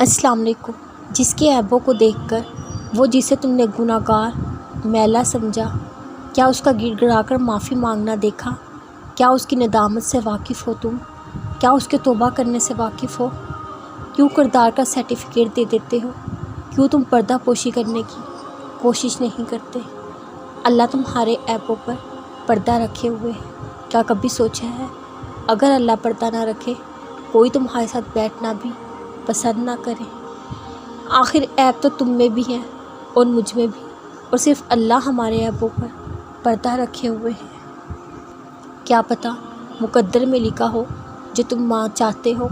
السلام علیکم۔ جس کے عیبوں کو دیکھ کر وہ جسے تم نے گناہگار میلا سمجھا، کیا اس کا گڑ گڑا کر معافی مانگنا دیکھا؟ کیا اس کی ندامت سے واقف ہو تم؟ کیا اس کے توبہ کرنے سے واقف ہو؟ کیوں کردار کا سرٹیفکیٹ دے دیتے ہو؟ کیوں تم پردہ پوشی کرنے کی کوشش نہیں کرتے؟ اللہ تمہارے عیبوں پر پردہ رکھے ہوئے ہے۔ کیا کبھی سوچا ہے اگر اللہ پردہ نہ رکھے، کوئی تمہارے ساتھ بیٹھنا بھی پسند نہ کرے؟ آخر عیب تو تم میں بھی ہے اور مجھ میں بھی، اور صرف اللہ ہمارے عیبوں پر پردہ رکھے ہوئے ہے۔ کیا پتہ مقدر میں لکھا ہو جو تم چاہتے ہو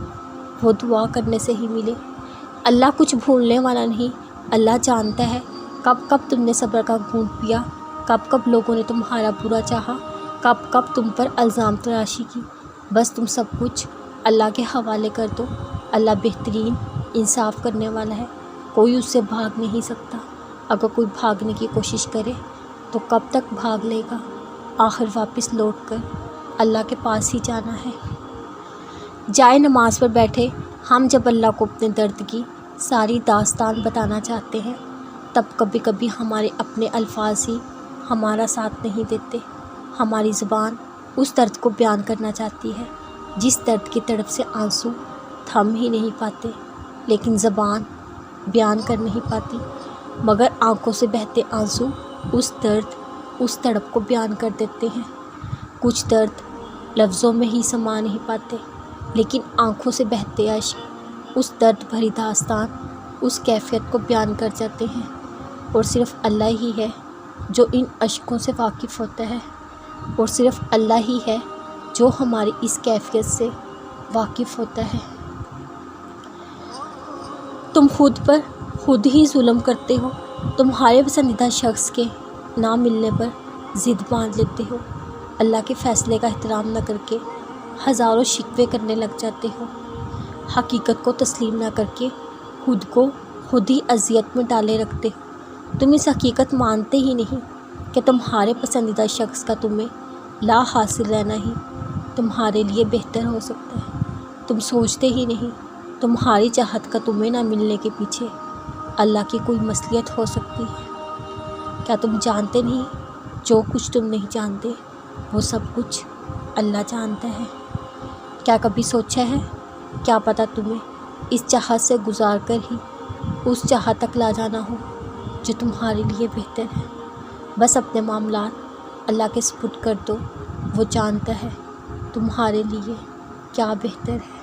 وہ دعا کرنے سے ہی ملے۔ اللہ کچھ بھولنے والا نہیں۔ اللہ جانتا ہے کب کب تم نے صبر کا گھونٹ پیا، کب کب لوگوں نے تمہارا برا چاہا، کب کب تم پر الزام تراشی کی۔ بس تم سب کچھ اللہ کے حوالے کر دو۔ اللہ بہترین انصاف کرنے والا ہے، کوئی اس سے بھاگ نہیں سکتا۔ اگر کوئی بھاگنے کی کوشش کرے تو کب تک بھاگ لے گا؟ آخر واپس لوٹ کر اللہ کے پاس ہی جانا ہے۔ جائے نماز پر بیٹھے ہم جب اللہ کو اپنے درد کی ساری داستان بتانا چاہتے ہیں، تب کبھی کبھی ہمارے اپنے الفاظ ہی ہمارا ساتھ نہیں دیتے۔ ہماری زبان اس درد کو بیان کرنا چاہتی ہے جس درد کی تڑپ سے آنسو تھم ہی نہیں پاتے، لیکن زبان بیان کر نہیں پاتی، مگر آنکھوں سے بہتے آنسو اس درد، اس تڑپ کو بیان کر دیتے ہیں۔ کچھ درد لفظوں میں ہی سما نہیں پاتے، لیکن آنکھوں سے بہتے اشک اس درد بھری داستان، اس کیفیت کو بیان کر جاتے ہیں۔ اور صرف اللہ ہی ہے جو ان اشکوں سے واقف ہوتا ہے، اور صرف اللہ ہی ہے جو ہماری اس کیفیت سے واقف ہوتا ہے۔ تم خود پر خود ہی ظلم کرتے ہو۔ تمہارے پسندیدہ شخص کے نہ ملنے پر ضد باندھ لیتے ہو۔ اللہ کے فیصلے کا احترام نہ کر کے ہزاروں شکوے کرنے لگ جاتے ہو۔ حقیقت کو تسلیم نہ کر کے خود کو خود ہی اذیت میں ڈالے رکھتے ہو۔ تم اس حقیقت مانتے ہی نہیں کہ تمہارے پسندیدہ شخص کا تمہیں لا حاصل رہنا ہی تمہارے لیے بہتر ہو سکتا ہے۔ تم سوچتے ہی نہیں تمہاری چاہت کا تمہیں نہ ملنے کے پیچھے اللہ کی کوئی مصلحت ہو سکتی ہے۔ کیا تم جانتے نہیں جو کچھ تم نہیں جانتے وہ سب کچھ اللہ جانتا ہے؟ کیا کبھی سوچا ہے کیا پتہ تمہیں اس چاہت سے گزار کر ہی اس چاہت تک لا جانا ہو جو تمہارے لیے بہتر ہے؟ بس اپنے معاملات اللہ کے سپرد کر دو، وہ جانتا ہے تمہارے لیے کیا بہتر ہے۔